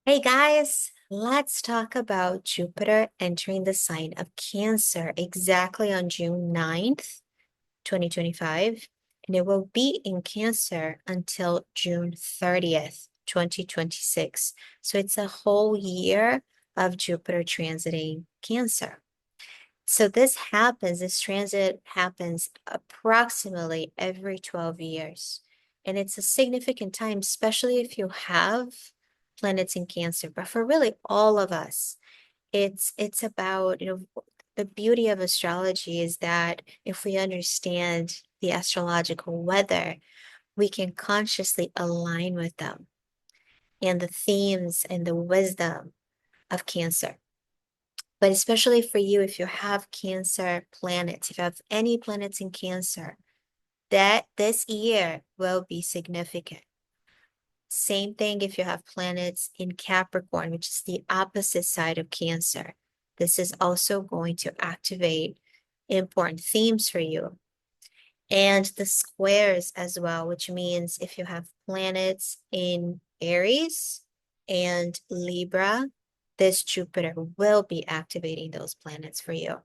Hey guys, let's talk about Jupiter entering the sign of Cancer exactly on June 9th, 2025, and it will be in Cancer until June 30th, 2026. So it's a whole year of Jupiter transiting Cancer. So this transit happens approximately every 12 years. And it's a significant time, especially if you have planets in Cancer. But for really all of us, it's about, the beauty of astrology is that if we understand the astrological weather, we can consciously align with them and the themes and the wisdom of Cancer. But especially for you, if you have Cancer planets, if you have any planets in Cancer, that this year will be significant. Same thing if you have planets in Capricorn, which is the opposite side of Cancer. This is also going to activate important themes for you. And the squares as well, which means if you have planets in Aries and Libra, this Jupiter will be activating those planets for you.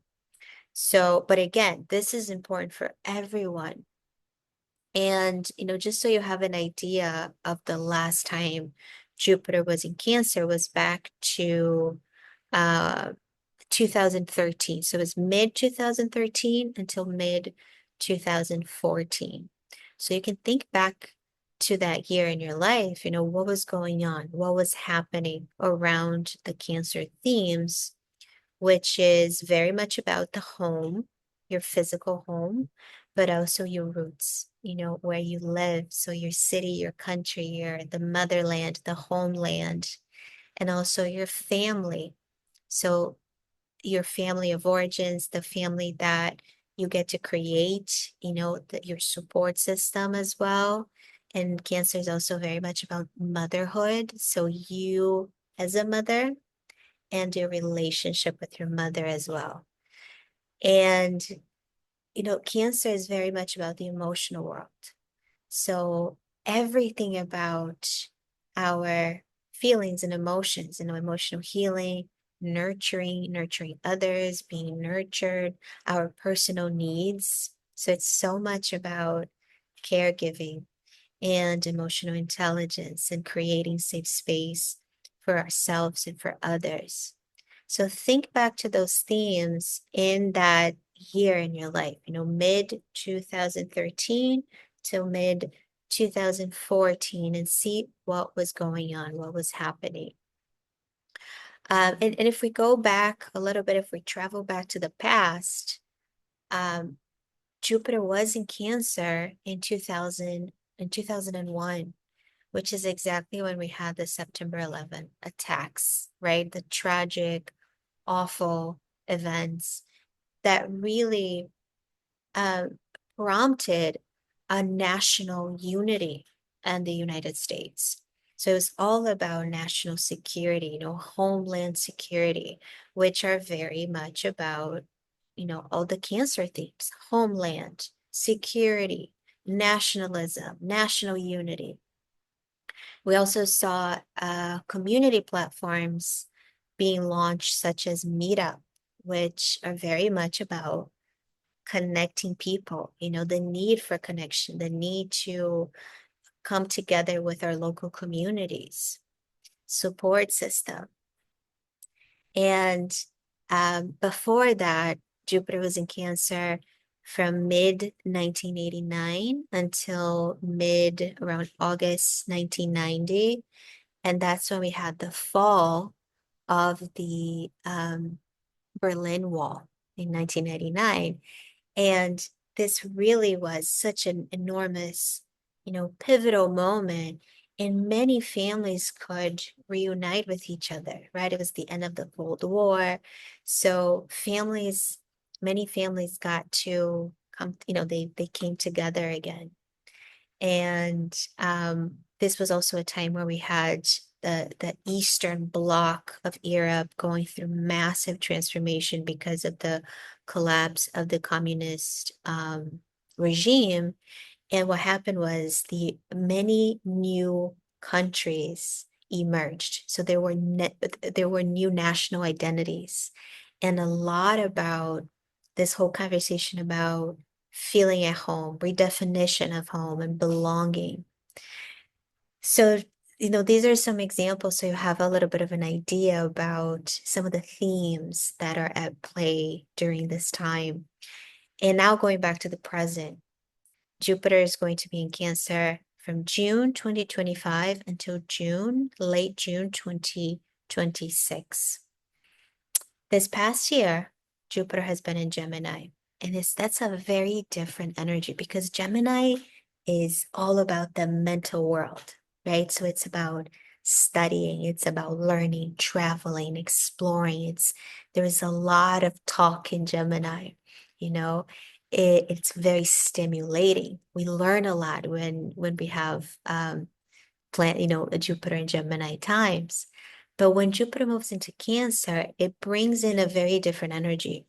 So, but again, this is important for everyone. And, just so you have an idea of the last time Jupiter was in Cancer was back to uh 2013. So it was mid 2013 until mid 2014. So you can think back to that year in your life, what was going on, what was happening around the Cancer themes, which is very much about the home, your physical home, but also your roots, where you live. So your city, your country, the motherland, the homeland, and also your family. So your family of origins, the family that you get to create, your support system as well. And Cancer is also very much about motherhood. So you as a mother and your relationship with your mother as well. And, Cancer is very much about the emotional world. So everything about our feelings and emotions, emotional healing, nurturing others, being nurtured, our personal needs. So it's so much about caregiving and emotional intelligence and creating safe space for ourselves and for others. So think back to those themes in that year in your life, mid 2013 till mid 2014, and see what was going on, what was happening. And if we go back a little bit, if we travel back to the past, um, Jupiter was in Cancer in 2001, which is exactly when we had the September 11 attacks, right? The tragic, awful events that really uh, prompted a national unity in the United States. So it's all about national security, homeland security, which are very much about, all the Cancer themes: homeland, security, nationalism, national unity. We also saw community platforms being launched, such as Meetup, which are very much about connecting people, the need for connection, the need to come together with our local communities, support system. And before that, Jupiter was in Cancer from mid 1989 until mid around August 1990. And that's when we had the fall of the Berlin Wall in 1999. And this really was such an enormous, pivotal moment. And many families could reunite with each other, right? It was the end of the Cold War. So many families got to come, they came together again. And this was also a time where we had the Eastern Bloc of Europe going through massive transformation because of the collapse of the communist regime. And what happened was the many new countries emerged. So there were new national identities, and a lot about this whole conversation about feeling at home, redefinition of home and belonging. So, these are some examples so you have a little bit of an idea about some of the themes that are at play during this time. And now going back to the present, Jupiter is going to be in Cancer from June 2025 until late June 2026. This past year, Jupiter has been in Gemini, and that's a very different energy because Gemini is all about the mental world, right? So it's about studying, it's about learning, traveling, exploring. There's a lot of talk in Gemini, you know. It's very stimulating. We learn a lot when we have a Jupiter and Gemini times. But when Jupiter moves into Cancer, it brings in a very different energy.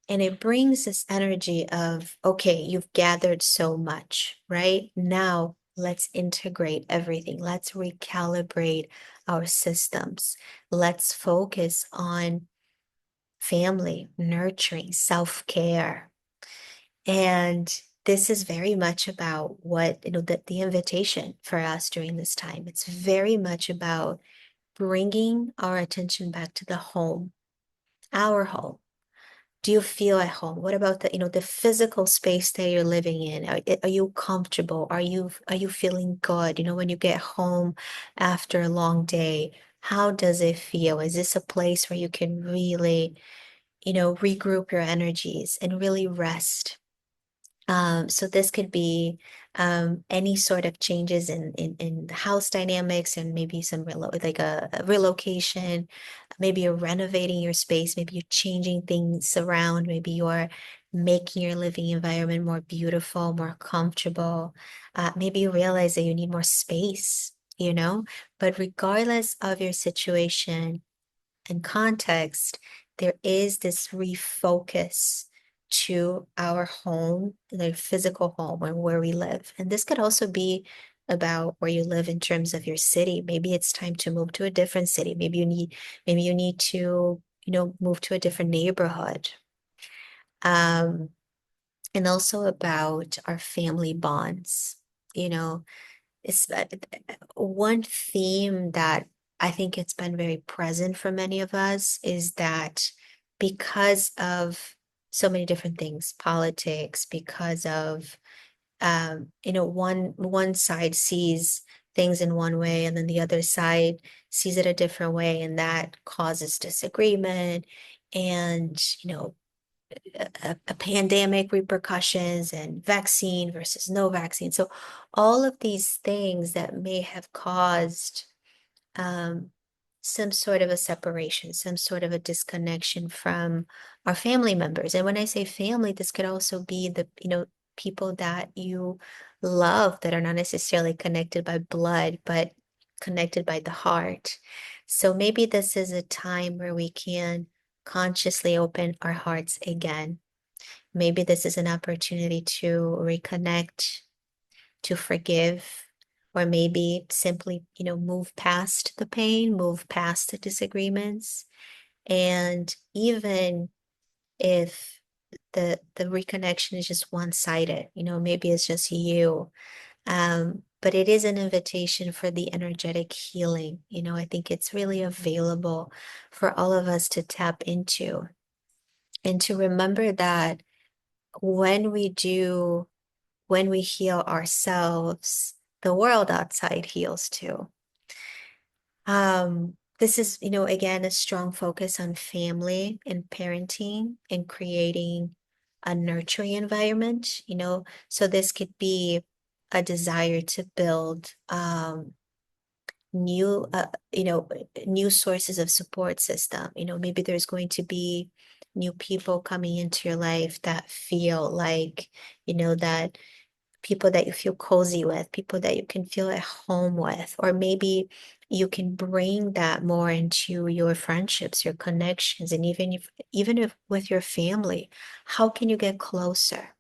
And it brings this energy of, okay, you've gathered so much, right? Now let's integrate everything. Let's recalibrate our systems. Let's focus on family, nurturing, self-care. And this is very much about the invitation for us during this time. It's very much about bringing our attention back to the home, our home. Do you feel at home? What about the physical space that you're living in? Are you comfortable? Are you feeling good? When you get home after a long day, how does it feel? Is this a place where you can really, regroup your energies and really rest? So this could be any sort of changes in the house dynamics and maybe like a relocation. Maybe you're renovating your space. Maybe you're changing things around. Maybe you're making your living environment more beautiful, more comfortable. Maybe you realize that you need more space. But regardless of your situation, and context, there is this refocus to our home, the physical home and where we live. And this could also be about where you live in terms of your city. Maybe it's time to move to a different city. Maybe you need to, move to a different neighborhood. Um, and also about our family bonds. You know, it's one theme that I think it's been very present for many of us is that because of so many different things, politics, because of one side sees things in one way and then the other side sees it a different way, and that causes disagreement and a pandemic repercussions and vaccine versus no vaccine. So all of these things that may have caused um, some sort of a separation, some sort of a disconnection from our family members. And when I say family, this could also be the people that you love that are not necessarily connected by blood, but connected by the heart. So maybe this is a time where we can consciously open our hearts again. Maybe this is an opportunity to reconnect, to forgive, or maybe simply, move past the pain, move past the disagreements. And even if the reconnection is just one-sided, maybe it's just you. But it is an invitation for the energetic healing. I think it's really available for all of us to tap into and to remember that when we do, when we heal ourselves, the world outside heals too. This is, again, a strong focus on family and parenting and creating a nurturing environment. So this could be a desire to build new, new sources of support system. Maybe there's going to be new people coming into your life that feel like, that people that you feel cozy with, people that you can feel at home with, or maybe you can bring that more into your friendships, your connections, and even if with your family, how can you get closer?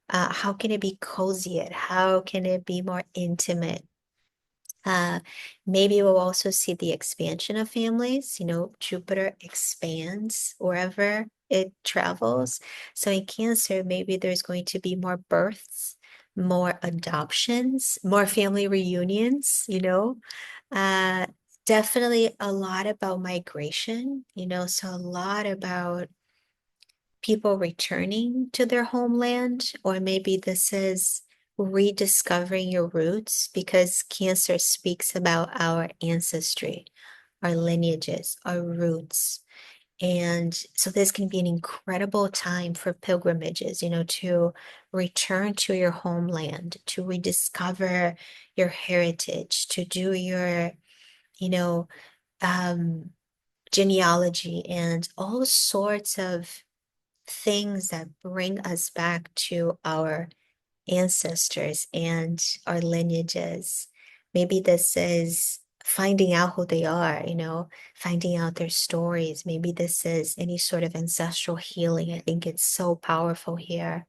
How can it be cozier? How can it be more intimate? Uh, Maybe we'll also see the expansion of families. Jupiter expands wherever it travels. So in Cancer, maybe there's going to be more births, more adoptions, more family reunions. Uh, Definitely a lot about migration, so a lot about people returning to their homeland, or maybe this is rediscovering your roots because Cancer speaks about our ancestry, our lineages, our roots. And so this can be an incredible time for pilgrimages, to return to your homeland, to rediscover your heritage, to do your, you know, um, genealogy and all sorts of things that bring us back to our ancestors and our lineages. Maybe this is finding out who they are, finding out their stories. Maybe this is any sort of ancestral healing. I think it's so powerful here.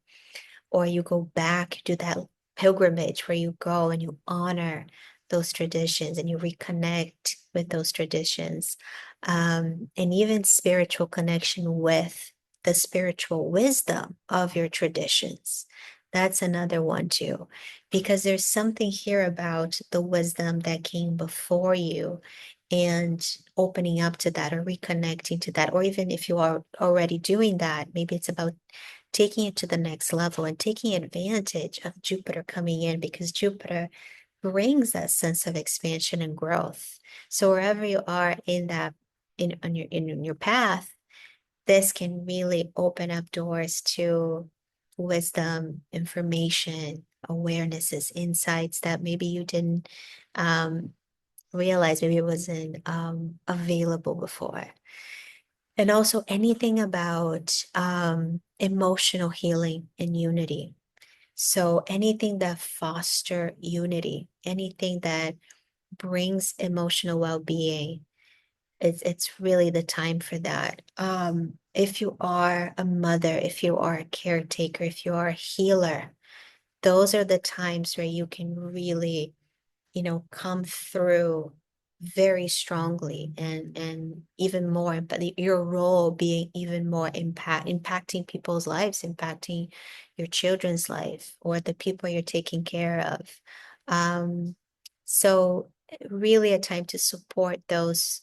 Or you go back, do that pilgrimage where you go and you honor those traditions and you reconnect with those traditions. And even spiritual connection with the spiritual wisdom of your traditions. That's another one too, because there's something here about the wisdom that came before you and opening up to that or reconnecting to that. Or even if you are already doing that, maybe it's about taking it to the next level and taking advantage of Jupiter coming in, because Jupiter brings that sense of expansion and growth. So wherever you are in that in your path, this can really open up doors to wisdom, information, awarenesses, insights that maybe you didn't um, realize, maybe it wasn't available before. And also anything about emotional healing and unity. So anything that foster unity, anything that brings emotional well-being, it's really the time for that. If you are a mother, if you are a caretaker, if you are a healer, those are the times where you can really come through very strongly and even more, but your role being even more impacting people's lives, impacting your children's life or the people you're taking care of. So really a time to support those.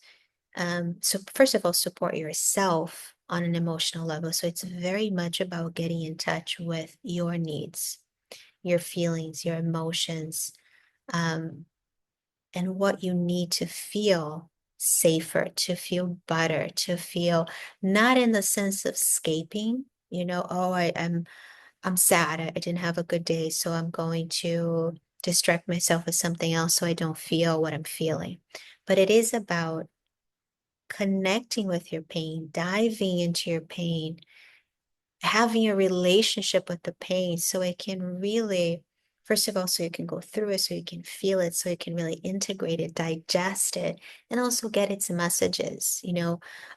So first of all, support yourself on an emotional level. So it's very much about getting in touch with your needs, your feelings, your emotions. Um, and what you need to feel safer, to feel better, to feel not in the sense of escaping, oh, I'm sad. I didn't have a good day, so I'm going to distract myself with something else so I don't feel what I'm feeling. But it is about connecting with your pain, diving into your pain, having a relationship with the pain so it can really, first of all, so you can go through it, so you can feel it, so you can really integrate it, digest it, and also get its messages.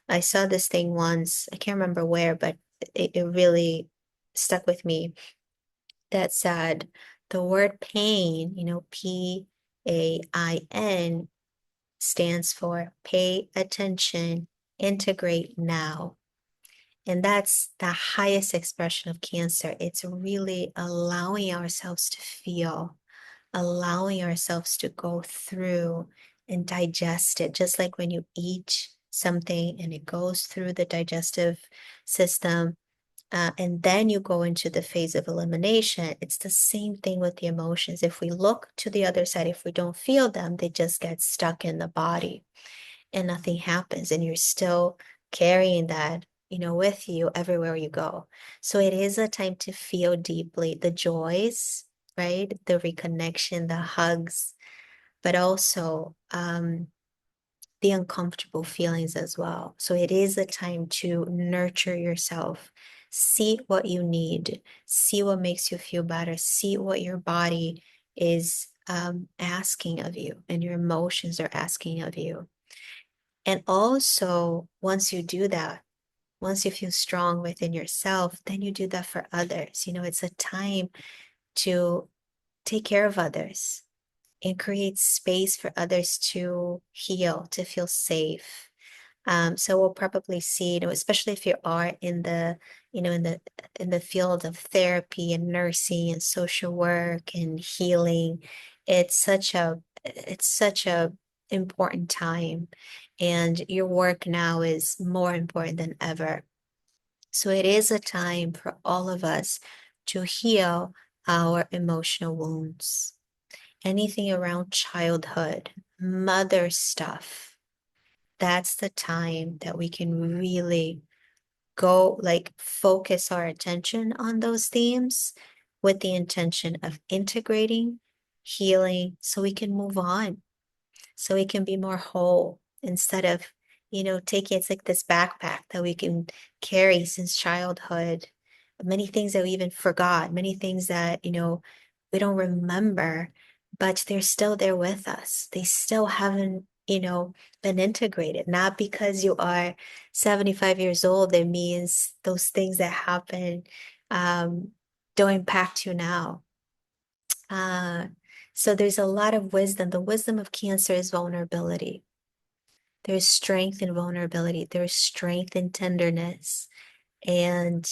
I saw this thing once, I can't remember where, but it really stuck with me, that said the word pain, PAIN, stands for pay attention, integrate now. And that's the highest expression of Cancer. It's really allowing ourselves to feel, allowing ourselves to go through and digest it. Just like when you eat something and it goes through the digestive system, and then you go into the phase of elimination. It's the same thing with the emotions. If we look to the other side, if we don't feel them, they just get stuck in the body and nothing happens, and you're still carrying that, with you everywhere you go. So it is a time to feel deeply the joys, right? The reconnection, the hugs, but also the uncomfortable feelings as well. So it is a time to nurture yourself, see what you need, see what makes you feel better, see what your body is asking of you and your emotions are asking of you. And also, once you do that, once you feel strong within yourself, then you do that for others. It's a time to take care of others and create space for others to heal, to feel safe. So we'll probably see, especially if you are in the, in the field of therapy and nursing and social work and healing, it's such a important time, and your work now is more important than ever. So it is a time for all of us to heal our emotional wounds. Anything around childhood, mother stuff, that's the time that we can really go, like, focus our attention on those themes with the intention of integrating, healing, so we can move on, so we can be more whole instead of, taking it's like this backpack that we can carry since childhood. Many things that we even forgot, many things that, we don't remember, but they're still there with us. They still haven't, been integrated. Not because you are 75 years old, it means those things that happen um, don't impact you now. Uh, so there's a lot of wisdom. The wisdom of Cancer is vulnerability. There's strength in vulnerability. There's strength in tenderness. And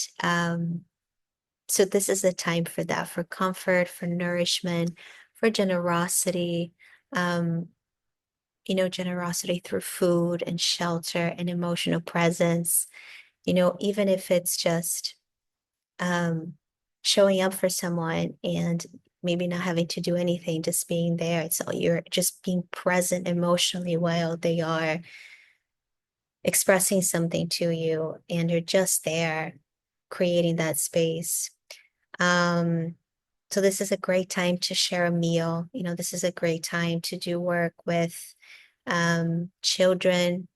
so this is a time for that, for comfort, for nourishment, for generosity, um, generosity through food and shelter and emotional presence, even if it's just um, showing up for someone and maybe not having to do anything, just being there. It's all, you're just being present emotionally while they are expressing something to you, and you're just there creating that space. Um, so this is a great time to share a meal. This is a great time to do work with children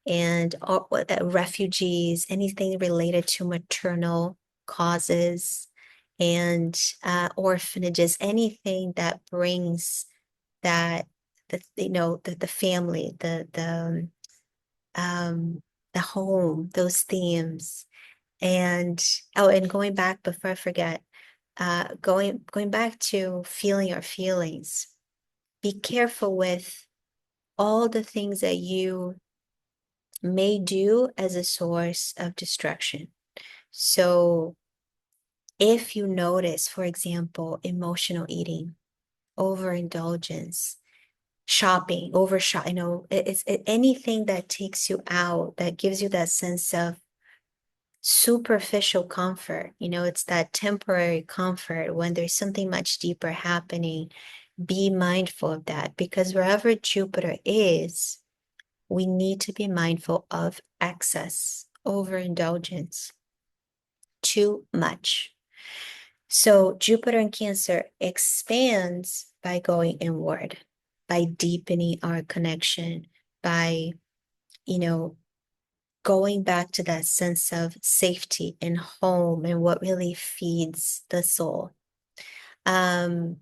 and all, refugees, anything related to maternal causes and orphanages, anything that brings that, the family, um, the home, those themes. And oh, and going back before I forget, going back to feeling our feelings. Be careful with all the things that you may do as a source of distraction. So if you notice, for example, emotional eating, overindulgence, shopping, overshot, anything that takes you out, that gives you that sense of superficial comfort. It's that temporary comfort when there's something much deeper happening. Be mindful of that, because wherever Jupiter is, we need to be mindful of excess, overindulgence, too much. So Jupiter in Cancer expands by going inward, by deepening our connection, by, you know, going back to that sense of safety and home and what really feeds the soul. Um,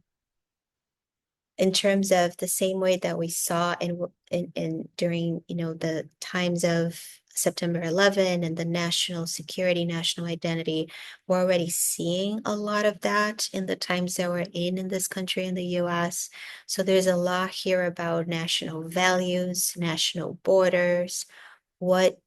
in terms of the same way that we saw in during, the times of September 11 and the national security, national identity, we're already seeing a lot of that in the times that we're in this country, in the US. So there's a lot here about national values, national borders, what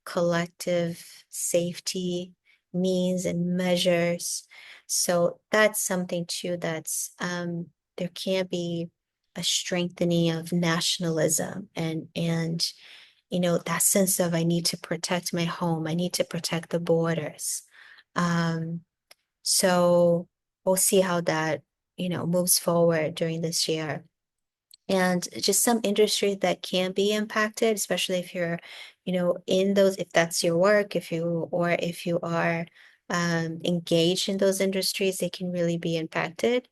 collective safety means and measures. So that's something too that's there can't be a strengthening of nationalism and that sense of I need to protect my home, I need to protect the borders. Um, so we'll see how that moves forward during this year. And just some industries that can be impacted, especially if you're, in those, if that's your work, if you are engaged in those industries, they can really be impacted.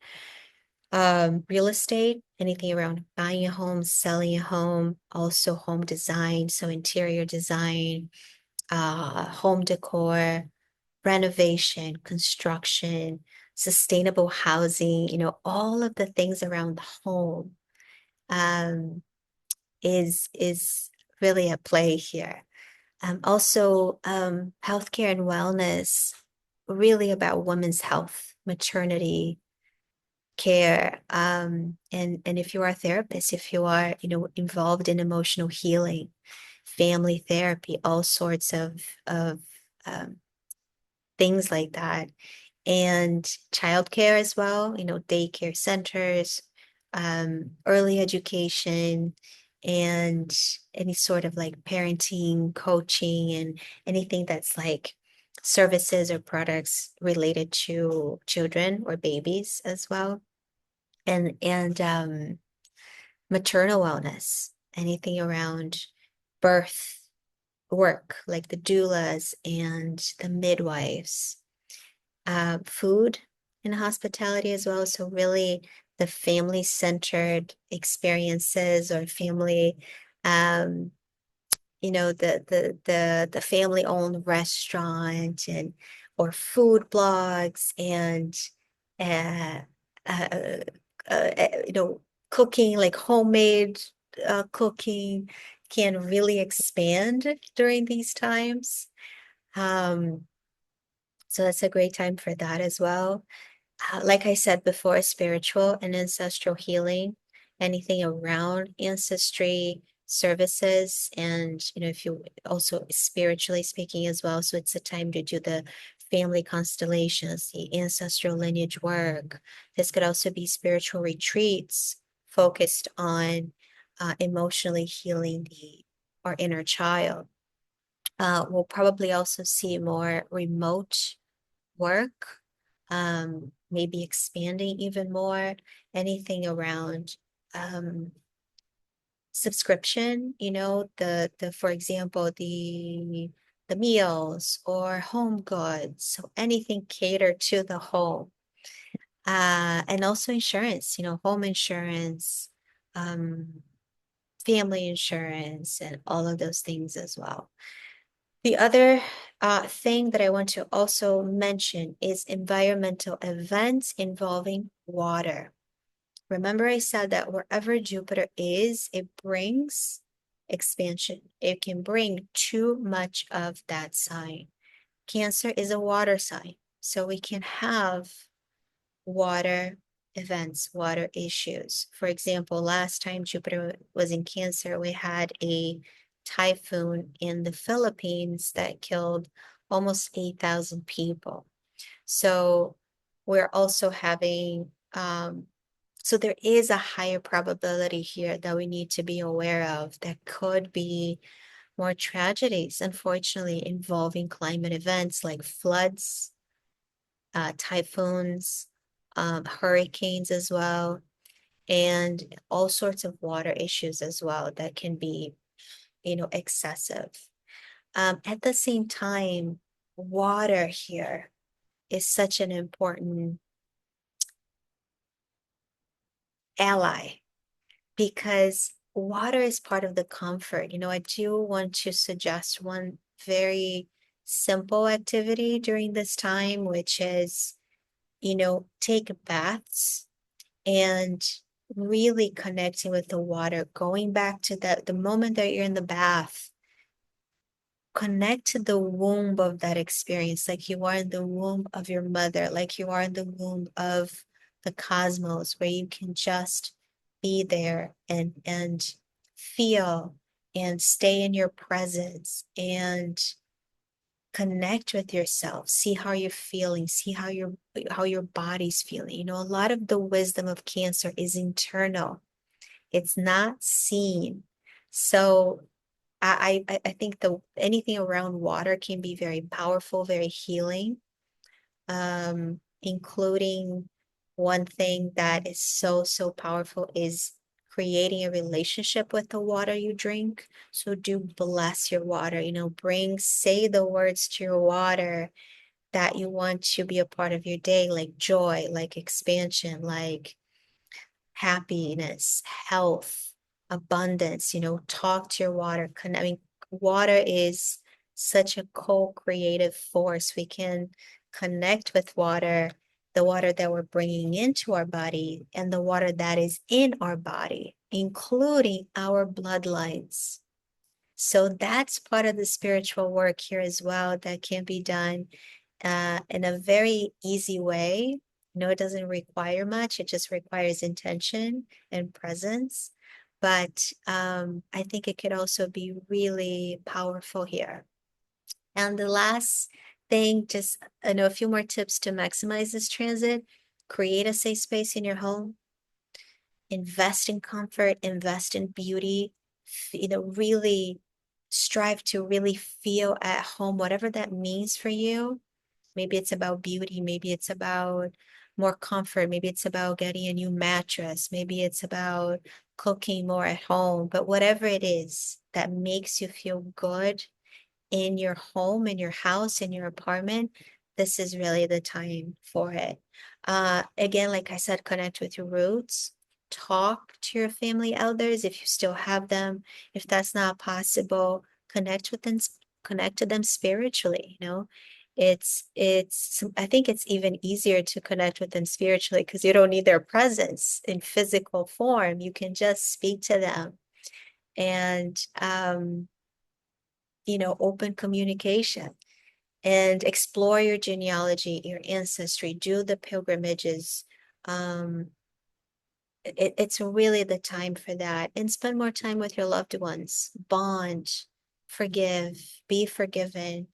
Real estate, anything around buying a home, selling a home, also home design, so interior design, home decor, renovation, construction, sustainable housing, all of the things around the home. Is really at play here. Also, healthcare and wellness, really about women's health, maternity, care. And if you are a therapist, if you are, involved in emotional healing, family therapy, all sorts of um, things like that, and childcare as well, daycare centers, early education, and any sort of like parenting, coaching, and anything that's like services or products related to children or babies as well. And maternal wellness, anything around birth work, like the doulas and the midwives, food and hospitality as well. So really the family-centered experiences or family, um, the family-owned restaurant and or food blogs and uh, uh, cooking, like homemade cooking can really expand during these times. Um, so that's a great time for that as well. Like I said before, spiritual and ancestral healing, anything around ancestry services, and if you also spiritually speaking as well. So it's a time to do the family constellations, the ancestral lineage work. This could also be spiritual retreats focused on emotionally healing our inner child. We'll probably also see more remote work, maybe expanding even more, anything around subscription, the for example, the meals or home goods, so anything catered to the home. And also insurance, home insurance, um, family insurance, and all of those things as well. The other thing that I want to also mention is environmental events involving water. Remember, I said that wherever Jupiter is, it brings expansion. It can bring too much of that sign. Cancer is a water sign, so we can have water events, water issues. For example, last time Jupiter was in Cancer, we had a typhoon in the Philippines that killed almost 8,000 people. So we're also having, so there is a higher probability here that we need to be aware of that could be more tragedies, unfortunately, involving climate events like floods, typhoons, hurricanes as well, and all sorts of water issues as well that can be, excessive. At the same time, water here is such an important ally because water is part of the comfort. I do want to suggest one very simple activity during this time, which is, take baths and really connecting with the water, going back to the moment that you're in the bath, connect to the womb of that experience, like you are in the womb of your mother, like you are in the womb of the cosmos, where you can just be there and feel and stay in your presence and connect with yourself, see how you're feeling, see how your body's feeling. A lot of the wisdom of Cancer is internal. It's not seen. So I think anything around water can be very powerful, very healing, including one thing that is so, so powerful is creating a relationship with the water you drink. So do bless your water, say the words to your water that you want to be a part of your day, like joy, like expansion, like happiness, health, abundance, talk to your water. I mean, water is such a co-creative force. We can connect with water, the water that we're bringing into our body, and the water that is in our body, including our bloodlines. So that's part of the spiritual work here as well that can be done in a very easy way know, it doesn't require much, it just requires intention and presence. But I think it could also be really powerful here. And the last thing, just I know a few more tips to maximize this transit. Create a safe space in your home. Invest in comfort, invest in beauty, really strive to really feel at home, whatever that means for you. Maybe it's about beauty, maybe it's about more comfort, maybe it's about getting a new mattress, maybe it's about cooking more at home, but whatever it is that makes you feel good in your home, in your house, in your apartment, this is really the time for it. Again, like I said, connect with your roots. Talk to your family elders if you still have them. If that's not possible, connect with them, connect to them spiritually, you know. I think it's even easier to connect with them spiritually because you don't need their presence in physical form. You can just speak to them and open communication and explore your genealogy, your ancestry, do the pilgrimages. Um, it's really the time for that. And spend more time with your loved ones. Bond, forgive, be forgiven.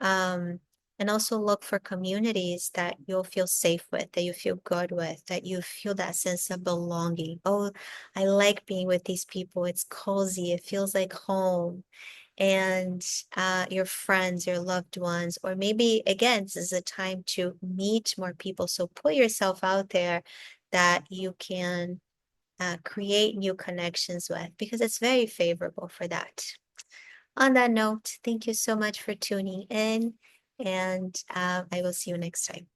Um, and also look for communities that you'll feel safe with, that you feel good with, that you feel that sense of belonging. Oh, I like being with these people. It's cozy. It feels like home. And your friends, your loved ones, or maybe again, this is a time to meet more people. So put yourself out there that you can create new connections with because it's very favorable for that. On that note, thank you so much for tuning in, and I will see you next time.